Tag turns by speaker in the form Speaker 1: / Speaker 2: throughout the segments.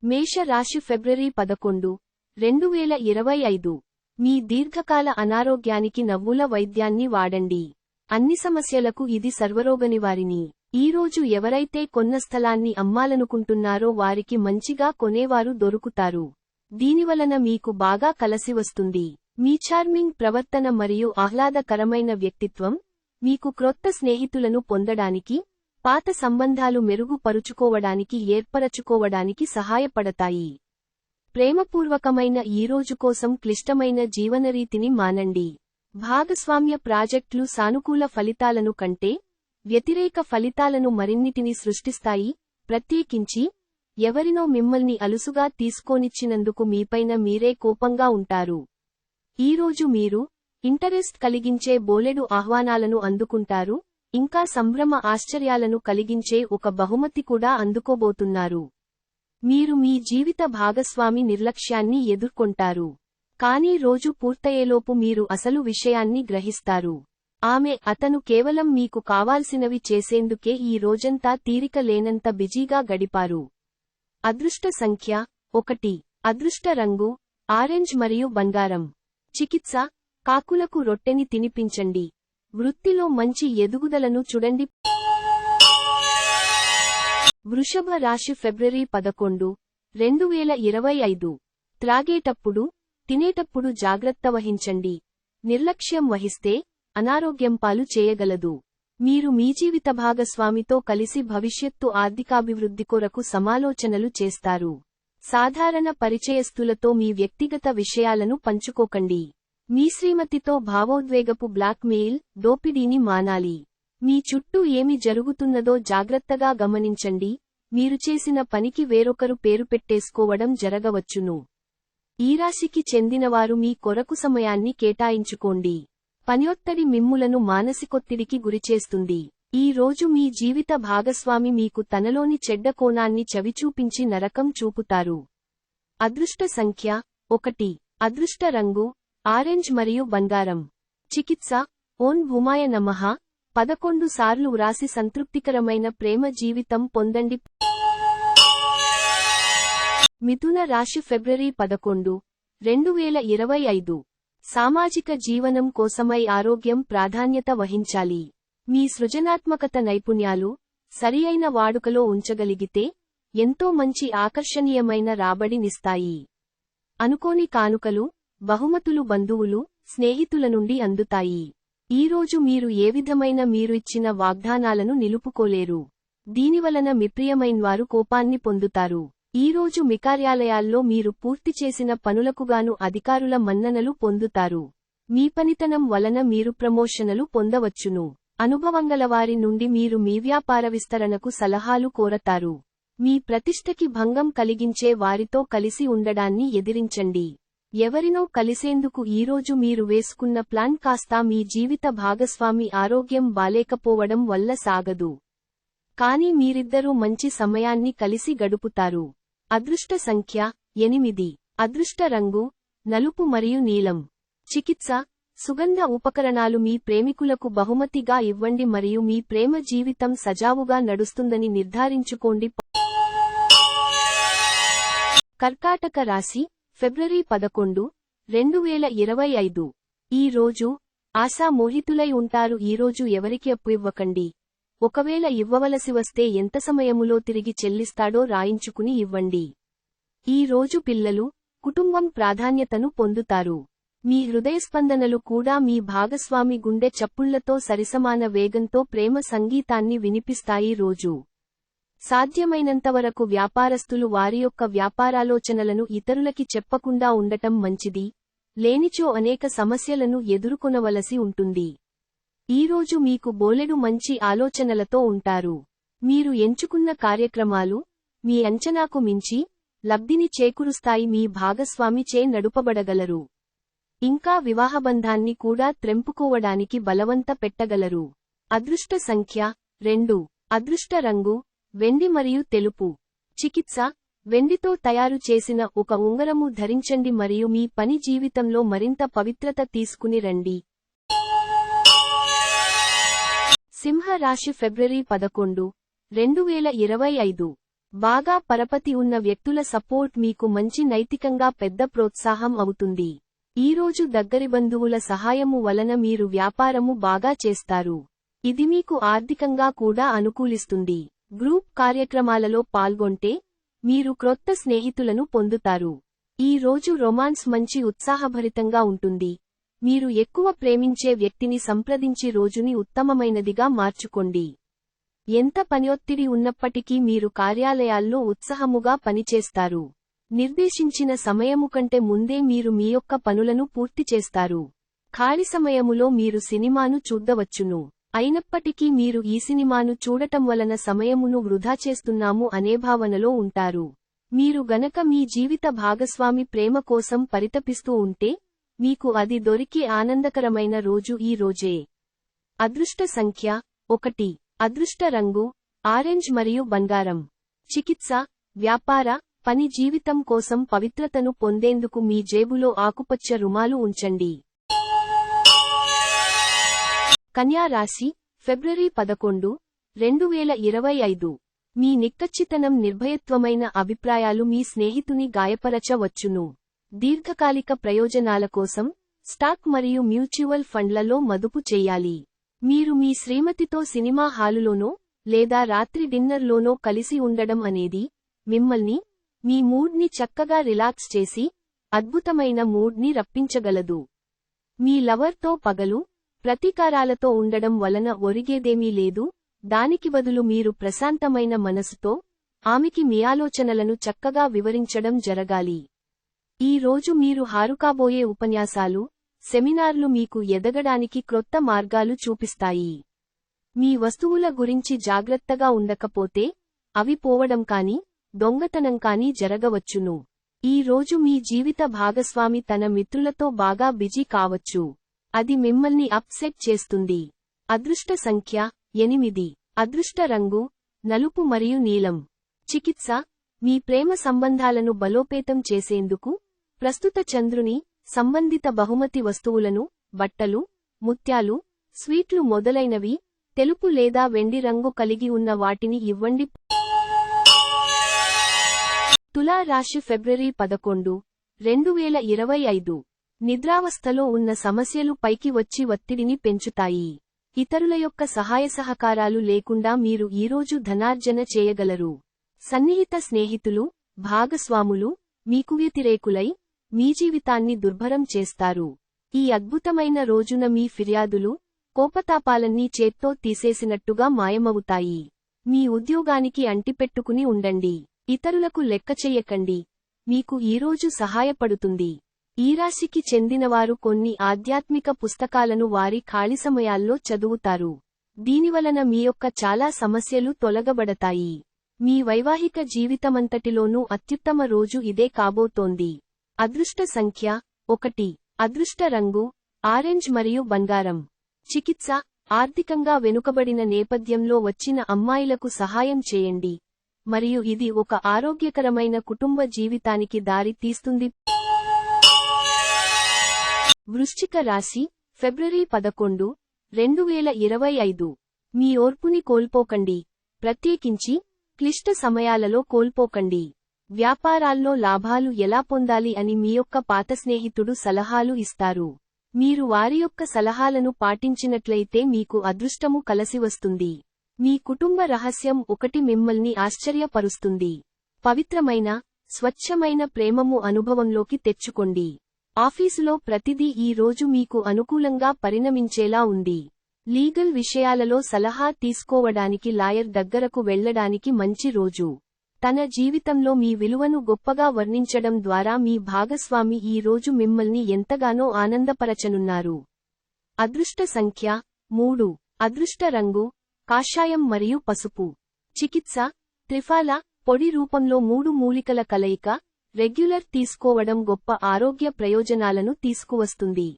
Speaker 1: మేష రాశి ఫిబ్రవరి 11, 2025. మీ దీర్ఘకాల అనారోగ్యానికి నవ్వుల వైద్యాన్ని వాడండి. అన్ని సమస్యలకు ఇది సర్వరోగనివారిణి. ఈరోజు ఎవరైతే కొన్న స్థలాన్ని అమ్మాలనుకుంటున్నారో వారికి మంచిగా కొనేవారు దొరుకుతారు. దీనివలన మీకు బాగా కలసివస్తుంది. మీ చార్మింగ్ ప్రవర్తన మరియు ఆహ్లాదకరమైన వ్యక్తిత్వం మీకు క్రొత్త స్నేహితులను పొందడానికి, పాత సంబంధాలు మెరుగుపరుచుకోవడానికి ఏర్పరచుకోవడానికి సహాయపడతాయి. ప్రేమపూర్వకమైన ఈ రోజు కోసం క్లిష్టమైన జీవనరీతిని మానండి. భాగస్వామ్య ప్రాజెక్టులు సానుకూల ఫలితాలను కంటే వ్యతిరేక ఫలితాలను మరిన్నిటిని సృష్టిస్తాయి. ప్రత్యేకించి ఎవరినో మిమ్మల్ని అలుసుగా తీసుకోనిచ్చినందుకు మీపైన మీరే కోపంగా ఉంటారు. ఈరోజు మీరు ఇంటరెస్ట్ కలిగించే బోలెడు ఆహ్వానాలను అందుకుంటారు, ఇంకా సంభ్రమ ఆశ్చర్యాలను కలిగించే ఒక బహుమతి కూడా అందుకోబోతున్నారు. మీరు మీ జీవిత భాగస్వామి నిర్లక్ష్యాన్ని ఎదుర్కొంటారు. కానీ రోజు పూర్తయ్యేలోపు మీరు అసలు విషయాన్ని గ్రహిస్తారు. అతను కేవలం మీకు కావాల్సినవి చేసేందుకే ఈ రోజంతా తీరిక లేనంత బిజీగా గడిపారు. అదృష్ట సంఖ్య 1. అదృష్ట రంగు ఆరెంజ్ మరియు బంగారం. చికిత్స కాకులకు రొట్టెని తినిపించండి. వృత్తిలో మంచి ఎదుగుదలను చూడండి. వృషభ రాశి ఫిబ్రవరి 11, 2025. త్రాగేటప్పుడు, తినేటప్పుడు జాగ్రత్త వహించండి. నిర్లక్ష్యం వహిస్తే అనారోగ్యం పాలు చేయగలదు. మీరు మీ జీవిత భాగస్వామితో కలిసి భవిష్యత్తు ఆర్థికాభివృద్ధి కొరకు సమాలోచనలు చేస్తారు. సాధారణ పరిచయస్తులతో మీ వ్యక్తిగత విషయాలను పంచుకోకండి. మీ శ్రీమతితో భావోద్వేగపు బ్లాక్మెయిల్, దోపిడీని మానాలి. మీ చుట్టూ ఏమి జరుగుతున్నదో జాగ్రత్తగా గమనించండి. మీరు చేసిన పనికి వేరొకరు పేరు పెట్టేసుకోవడం జరగవచ్చును. ఈ రాశికి చెందినవారు మీ కొరకు సమయాన్ని కేటాయించుకోండి. పనిఒత్తిడి మిమ్ములను మానసికొత్తిడికి గురిచేస్తుంది. ఈ రోజు మీ జీవిత భాగస్వామి మీకు తనలోని చెడ్డ కోణాన్ని చవిచూపించి నరకం చూపుతారు. అదృష్ట సంఖ్య 1. అదృష్ట రంగు ఆరెంజ్ మరియు బంగారం. చికిత్స ఓం భూమాయ నమః 11 సార్లు వ్రాసి సంతృప్తికరమైన ప్రేమ జీవితం పొందండి. మిథున రాశి ఫిబ్రవరి 11, 2025. సామాజిక జీవనం కోసమై ఆరోగ్యం ప్రాధాన్యత వహించాలి. మీ సృజనాత్మకత నైపుణ్యాలు సరియైన వాడుకలో ఉంచగలిగితే ఎంతో మంచి ఆకర్షణీయమైన రాబడినిస్తాయి. అనుకోని కానుకలు, బహుమతులు బంధువులు, స్నేహితుల నుండి అందుతాయి. ఈరోజు మీరు ఏ విధమైన మీరు ఇచ్చిన వాగ్దానాలను నిలుపుకోలేరు. దీనివలన మిప్రియమైనవారు కోపాన్ని పొందుతారు. ఈరోజు మీ కార్యాలయాల్లో మీరు పూర్తి చేసిన పనులకుగాను అధికారుల మన్ననలు పొందుతారు. మీ పనితనం వలన మీరు ప్రమోషనలు పొందవచ్చును. అనుభవంగలవారి నుండి మీరు మీ వ్యాపార విస్తరణకు సలహాలు కోరతారు. మీ ప్రతిష్టకి భంగం కలిగించే వారితో కలిసి ఉండడాన్ని ఎదిరించండి. ఎవరినో కలిసేందుకు ఈరోజు మీరు వేసుకున్న ప్లాన్ కాస్త మీ జీవిత భాగస్వామి ఆరోగ్యం బాలేకపోవడం వల్ల సాగదు. కానీ మీరిద్దరూ మంచి సమయాన్ని కలిసి గడుపుతారు. అదృష్ట సంఖ్య 8. అదృష్ట రంగు నలుపు మరియు నీలం. చికిత్స సుగంధ ఉపకరణాలు మీ ప్రేమికులకు బహుమతిగా ఇవ్వండి మరియు మీ ప్రేమ జీవితం సజావుగా నడుస్తుందని నిర్ధారించుకోండి. కర్కాటక రాశి ఫిబ్రవరి 11, 2025. ఈ రోజు ఆశామోహితులై ఉంటారు. ఈరోజు ఎవరికి అప్పు ఇవ్వకండి. ఒకవేళ ఇవ్వవలసి వస్తే ఎంత సమయములో తిరిగి చెల్లిస్తాడో రాయించుకుని ఇవ్వండి. ఈ రోజు పిల్లలు, కుటుంబం ప్రాధాన్యతను పొందుతారు. మీ హృదయస్పందనలు కూడా మీ భాగస్వామి గుండె చప్పుళ్లతో సరిసమాన వేగంతో ప్రేమ సంగీతాన్ని వినిపిస్తాయి. రోజు సాధ్యమైనంతవరకు వ్యాపారస్తులు వారి యొక్క వ్యాపారాలోచనలను ఇతరులకి చెప్పకుండా ఉండటం మంచిది. లేనిచో అనేక సమస్యలను ఎదుర్కొనవలసి ఉంటుంది. ఈరోజు మీకు బోలెడు మంచి ఆలోచనలతో ఉంటారు. మీరు ఎంచుకున్న కార్యక్రమాలు మీ అంచనాకు మించి లబ్ధిని చేకూరుస్తాయి. మీ భాగస్వామి చే నడుపబడగలరు. ఇంకా వివాహబంధాన్ని కూడా త్రెంపుకోవడానికి బలవంత పెట్టగలరు. అదృష్ట సంఖ్య 2. అదృష్ట రంగు వెండి మరియు తెలుపు. చికిత్స వెండితో తయారు చేసిన ఒక ఉంగరము ధరించండి మరియు మీ పని జీవితంలో మరింత పవిత్రత తీసుకుని రండి. సింహ రాశి ఫిబ్రవరి 11, 2025. బాగా పరపతి ఉన్న వ్యక్తుల సపోర్ట్ మీకు మంచి నైతికంగా పెద్ద ప్రోత్సాహం అవుతుంది. ఈరోజు దగ్గరి బంధువుల సహాయము వలన మీరు వ్యాపారము బాగా చేస్తారు. ఇది మీకు ఆర్థికంగా కూడా అనుకూలిస్తుంది. గ్రూప్ కార్యక్రమాలలో పాల్గొంటే మీరు క్రొత్త స్నేహితులను పొందుతారు. ఈ రోజు రొమాన్స్ మంచి ఉత్సాహభరితంగా ఉంటుంది. మీరు ఎక్కువ ప్రేమించే వ్యక్తిని సంప్రదించి రోజుని ఉత్తమమైనదిగా మార్చుకోండి. ఎంత పనిఒత్తిడి ఉన్నప్పటికీ మీరు కార్యాలయాల్లో ఉత్సాహముగా పనిచేస్తారు. నిర్దేశించిన సమయము కంటే ముందే మీరు మీ యొక్క పనులను పూర్తి చేస్తారు. ఖాళీ సమయములో మీరు సినిమాను చూద్దవచ్చును. అయినప్పటికీ మీరు ఈ సినిమాను చూడటం వలన సమయమును వృధా చేస్తున్నాము అనే భావనలో ఉంటారు. మీరు గనక మీ జీవిత భాగస్వామి ప్రేమ కోసం పరితపిస్తూ ఉంటే మీకు అది దొరికి ఆనందకరమైన రోజు ఈ రోజే. అదృష్ట సంఖ్య 1. అదృష్ట రంగు ఆరెంజ్ మరియు బంగారం. చికిత్స, వ్యాపార, పని జీవితం కోసం పవిత్రతను పొందేందుకు మీ జేబులో ఆకుపచ్చ రుమాలు ఉంచండి. కన్యా రాశి, ఫిబ్రవరి 11, 2025. మీ నిక్కచ్చితనం నిర్భయత్వమైన అభిప్రాయాలు మీ స్నేహితుని గాయపరచవచ్చును. దీర్ఘకాలిక ప్రయోజనాల కోసం స్టాక్ మరియు మ్యూచువల్ ఫండ్లలో మదుపు చేయాలి. మీరు మీ శ్రీమతితో సినిమా హాలులోనో లేదా రాత్రి డిన్నర్లోనో కలిసి ఉండడం అనేది మిమ్మల్ని, మీ మూడ్ని చక్కగా రిలాక్స్ చేసి అద్భుతమైన మూడ్ని రప్పించగలదు. మీ లవర్తో పగలు, ప్రతీకారాలతో ఉండడం వలన ఒరిగేదేమీ లేదు. దానికి బదులు మీరు ప్రశాంతమైన మనసుతో ఆమెకి మీ ఆలోచనలను చక్కగా వివరించడం జరగాలి. ఈ రోజు మీరు హారుకాబోయే ఉపన్యాసాలు, సెమినార్లు మీకు ఎదగడానికి క్రొత్త మార్గాలు చూపిస్తాయి. మీ వస్తువుల గురించి జాగ్రత్తగా ఉండకపోతే అవి పోవడం కానీ, దొంగతనం కానీ జరగవచ్చును. ఈ రోజు మీ జీవిత భాగస్వామి తన మిత్రులతో బాగా బిజీ కావచ్చు. అది మిమ్మల్ని అప్సెట్ చేస్తుంది. అదృష్ట సంఖ్య 8. అదృష్ట రంగు నలుపు మరియు నీలం. చికిత్స, మీ ప్రేమ సంబంధాలను బలోపేతం చేసేందుకు ప్రస్తుత చంద్రుని సంబంధిత బహుమతి వస్తువులను, బట్టలు, ముత్యాలు, స్వీట్లు మొదలైనవి తెలుపు లేదా వెండి రంగు కలిగి ఉన్న వాటిని ఇవ్వండి. తులా రాశి, ఫిబ్రవరి 11, 2025. నిద్రావస్థలో ఉన్న సమస్యలు పైకి వచ్చి ఒత్తిడిని పెంచుతాయి. ఇతరుల యొక్క సహాయ సహకారాలు లేకుండా మీరు ఈరోజు ధనార్జన చేయగలరు. సన్నిహిత స్నేహితులు, భాగస్వాములు మీకు వ్యతిరేకులై మీ జీవితాన్ని దుర్భరం చేస్తారు. ఈ అద్భుతమైన రోజున మీ ఫిర్యాదులు, కోపతాపాలన్నీ చేత్తో తీసేసినట్టుగా మాయమవుతాయి. మీ ఉద్యోగానికి అంటిపెట్టుకుని ఉండండి. ఇతరులకు లెక్క చెయ్యకండి. మీకు ఈరోజు సహాయపడుతుంది. ఈ రాశికి చెందినవారు కొన్ని ఆధ్యాత్మిక పుస్తకాలను వారి ఖాళీ సమయాల్లో చదువుతారు. దీనివలన మీ యొక్క చాలా సమస్యలు తొలగబడతాయి. మీ వైవాహిక జీవితమంతటిలోనూ అత్యుత్తమ రోజు ఇదే కాబోతోంది. అదృష్ట సంఖ్య 1. అదృష్ట రంగు ఆరెంజ్ మరియు బంగారం. చికిత్స, ఆర్థికంగా వెనుకబడిన నేపథ్యంలో వచ్చిన అమ్మాయిలకు సహాయం చేయండి మరియు ఇది ఒక ఆరోగ్యకరమైన కుటుంబ జీవితానికి దారి తీస్తుంది. వృశ్చిక రాశి, ఫిబ్రవరి 11, 2025. మీ ఓర్పుని కోల్పోకండి. ప్రత్యేకించి క్లిష్ట సమయాలలో కోల్పోకండి. వ్యాపారాల్లో లాభాలు ఎలా పొందాలి అని మీ యొక్క పాత స్నేహితుడు సలహాలు ఇస్తారు. మీరు వారి యొక్క సలహాలను పాటించినట్లయితే మీకు అదృష్టము కలసివస్తుంది. మీ కుటుంబ రహస్యం ఒకటి మిమ్మల్ని ఆశ్చర్యపరుస్తుంది. పవిత్రమైన, స్వచ్ఛమైన ప్రేమము అనుభవంలోకి తెచ్చుకోండి. ఆఫీసులో ప్రతిదీ ఈ రోజు మీకు అనుకూలంగా పరిణమించేలా ఉంది. లీగల్ విషయాలలో సలహా తీసుకోవడానికి లాయర్ దగ్గరకు వెళ్లడానికి మంచి రోజు. తన జీవితంలో మీ విలువను గొప్పగా వర్ణించడం ద్వారా మీ భాగస్వామి ఈ రోజు మిమ్మల్ని ఎంతగానో ఆనందపరచనున్నారు. అదృష్ట సంఖ్య 3. అదృష్ట రంగు కాషాయం మరియు పసుపు. చికిత్స, త్రిఫాల పొడి రూపంలో 3 మూలికల కలయిక రెగ్యులర్ తీసుకోవడం గొప్ప ఆరోగ్య ప్రయోజనాలను తీసుకువస్తుంది.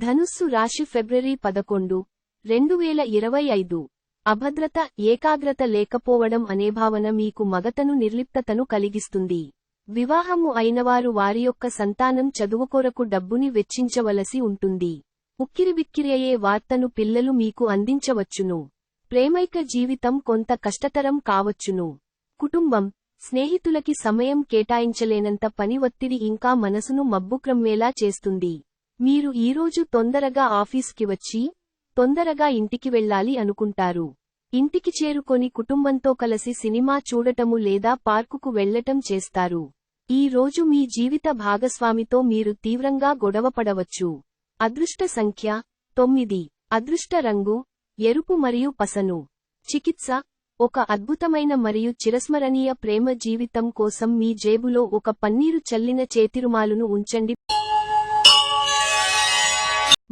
Speaker 1: ధనుస్సు రాశి, ఫిబ్రవరి 11, 2025. అభద్రత, ఏకాగ్రత లేకపోవడం అనే భావన మీకు మగతను నిర్లిప్తతను కలిగిస్తుంది. వివాహము అయినవారు వారి యొక్క సంతానం చదువుకొరకు డబ్బుని వెచ్చించవలసి ఉంటుంది. ఉక్కిరిబిక్కిరి అయ్యే వార్తను పిల్లలు మీకు అందించవచ్చును. ప్రేమైక జీవితం కొంత కష్టతరం కావచ్చును. కుటుంబం, స్నేహితులకి సమయం కేటాయించలేనంత పని ఒత్తిడి ఇంకా మనసును మబ్బుక్రమ్మేలా చేస్తుంది. మీరు ఈరోజు తొందరగా ఆఫీస్కి వచ్చి, తొందరగా ఇంటికి వెళ్ళాలి అనుకుంటారు. ఇంటికి చేరుకొని కుటుంబంతో కలిసి సినిమా చూడటము లేదా పార్కుకు వెళ్లటం చేస్తారు. ఈ రోజు మీ జీవిత భాగస్వామితో మీరు తీవ్రంగా గొడవపడవచ్చు. అదృష్ట సంఖ్య 9. అదృష్ట రంగు ఎరుపు మరియు పసను. చికిత్స, ఒక అద్భుతమైన మరియు చిరస్మరణీయ ప్రేమ జీవితం కోసం మీ జేబులో ఒక పన్నీరు చల్లిన చేతిరుమాలును ఉంచండి.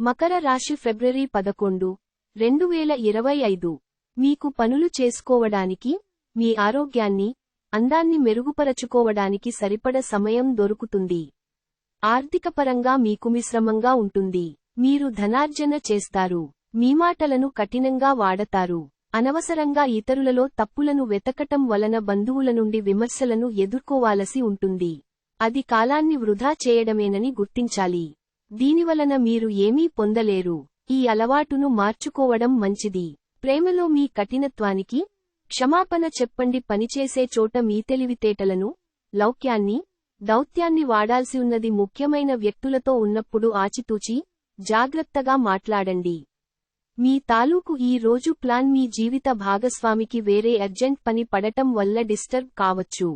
Speaker 1: మకర రాశి ఫిబ్రవరి 11, 2025. మీకు పనులు చేసుకోవడానికి, మీ ఆరోగ్యాన్ని, అందాన్ని మెరుగుపరచుకోవడానికి సరిపడ సమయం దొరుకుతుంది. ఆర్థికపరంగా మీకు మిశ్రమంగా ఉంటుంది. మీరు ధనార్జన చేస్తారు. మీ మాటలను కఠినంగా వాడతారు. అనవసరంగా ఇతరులలో తప్పులను వెతకటం వలన బంధువుల నుండి విమర్శలను ఎదుర్కోవాలసి ఉంటుంది. అది కాలాన్ని వృధా చేయడమేనని గుర్తించాలి. దీనివలన మీరు ఏమీ పొందలేరు. ఈ అలవాటును మార్చుకోవడం మంచిది. ప్రేమలో మీ కఠినత్వానికి క్షమాపణ చెప్పండి. పనిచేసే చోట మీ తెలివితేటలను, లౌక్యాన్ని, దౌత్యాన్ని వాడాల్సి ఉన్నది. ముఖ్యమైన వ్యక్తులతో ఉన్నప్పుడు ఆచితూచి, జాగ్రత్తగా మాట్లాడండి. మీ తాలూకు ఈ రోజు ప్లాన్ మీ జీవిత భాగస్వామికి వేరే అర్జెంట్ పని పడటం వల్ల డిస్టర్బ్ కావచ్చు.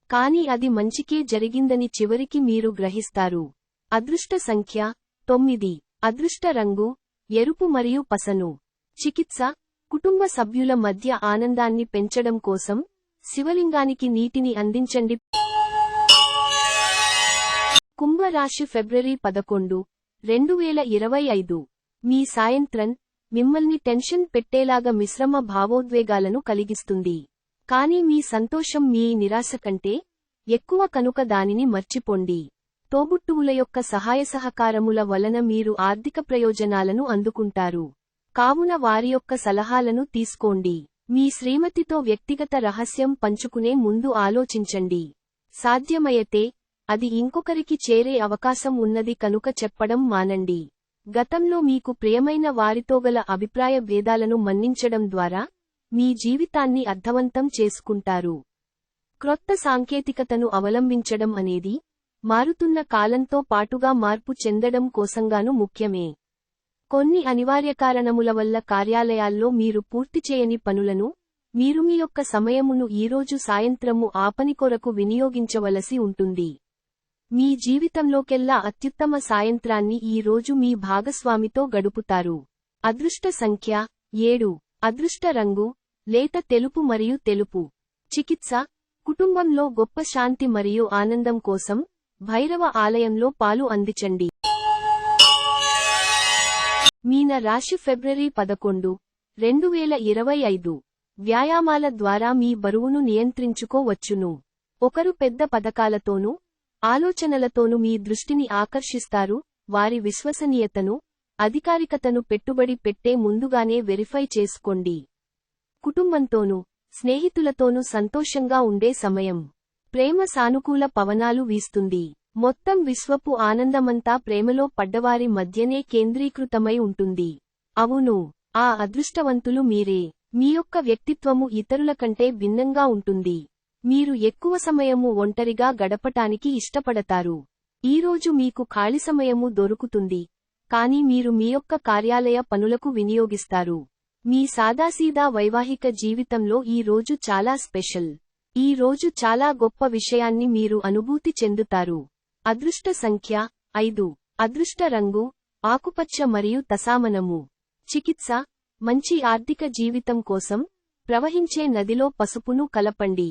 Speaker 1: కానీ అది మంచికే జరిగిందని చివరికి మీరు గ్రహిస్తారు. అదృష్ట సంఖ్య 9. అదృష్ట రంగు ఎరుపు మరియు పసను. చికిత్స, కుటుంబ సభ్యుల మధ్య ఆనందాన్ని పెంచడం కోసం శివలింగానికి నీటిని అందించండి. కుంభరాశి ఫిబ్రవరి 11, 2025. మీ సాయంత్రం మిమ్మల్ని టెన్షన్ పెట్టేలాగా మిశ్రమ భావోద్వేగాలను కలిగిస్తుంది. కానీ మీ సంతోషం మీ నిరాశ కంటే ఎక్కువ కనుక దానిని మర్చిపోండి. తోబుట్టువుల యొక్క సహాయ సహకారముల వలన మీరు ఆర్థిక ప్రయోజనాలను అందుకుంటారు. కావున వారి యొక్క సలహాలను తీసుకోండి. మీ శ్రీమతితో వ్యక్తిగత రహస్యం పంచుకునే ముందు ఆలోచించండి. సాధ్యమైతే అది ఇంకొకరికి చేరే అవకాశం ఉన్నది కనుక చెప్పడం మానండి. గతంలో మీకు ప్రియమైన వారితోగల అభిప్రాయ భేదాలను మన్నించడం ద్వారా మీ జీవితాన్ని అర్థవంతం చేసుకుంటారు. క్రొత్త సాంకేతికతను అవలంబించడం అనేది మారుతున్న కాలంతో పాటుగా మార్పు చెందడం కోసంగాను ముఖ్యమే. కొన్ని అనివార్య కారణముల వల్ల కార్యాలయాల్లో మీరు పూర్తి చేయని పనులను మీరు మీ యొక్క సమయమును ఈరోజు సాయంత్రము ఆ పని కొరకు వినియోగించవలసి ఉంటుంది. మీ జీవితంలోకెల్లా అత్యుత్తమ సాయంత్రాన్ని ఈ రోజు మీ భాగస్వామితో గడుపుతారు. అదృష్ట సంఖ్య 7. అదృష్ట రంగు లేత తెలుపు మరియు తెలుపు. చికిత్స, కుటుంబంలో గొప్ప శాంతి మరియు ఆనందం కోసం భైరవ ఆలయంలో పాలు అందించండి. మీన రాశి ఫిబ్రవరి 11, 2025. వ్యాయామాల ద్వారా మీ బరువును నియంత్రించుకోవచ్చును. ఒకరు పెద్ద పథకాలతోనూ ఆలోచనలతోనూ మీ దృష్టిని ఆకర్షిస్తారు. వారి విశ్వసనీయతను, అధికారికతను పెట్టుబడి పెట్టే ముందుగానే వెరిఫై చేసుకోండి. కుటుంబంతోనూ, స్నేహితులతోనూ సంతోషంగా ఉండే సమయం. ప్రేమ సానుకూల పవనాలు వీస్తుంది. మొత్తం విశ్వపు ఆనందమంతా ప్రేమలో పడ్డవారి మధ్యనే కేంద్రీకృతమై ఉంటుంది. అవును, ఆ అదృష్టవంతులు మీరే. మీ యొక్క వ్యక్తిత్వము ఇతరుల కంటే భిన్నంగా ఉంటుంది. మీరు ఎక్కువ సమయము ఒంటరిగా గడపటానికి ఇష్టపడతారు. ఈరోజు మీకు ఖాళీ సమయము దొరుకుతుంది, కానీ మీరు మీ యొక్క కార్యాలయ పనులకు వినియోగిస్తారు. మీ సాదాసీదా వైవాహిక జీవితంలో ఈ రోజు చాలా స్పెషల్. ఈ రోజు చాలా గొప్ప విషయాన్ని మీరు అనుభూతి చెందుతారు. అదృష్ట సంఖ్య 5. అదృష్ట రంగు ఆకుపచ్చ మరియు తసామనము. చికిత్స, మంచి ఆర్థిక జీవితం కోసం ప్రవహించే నదిలో పసుపును కలపండి.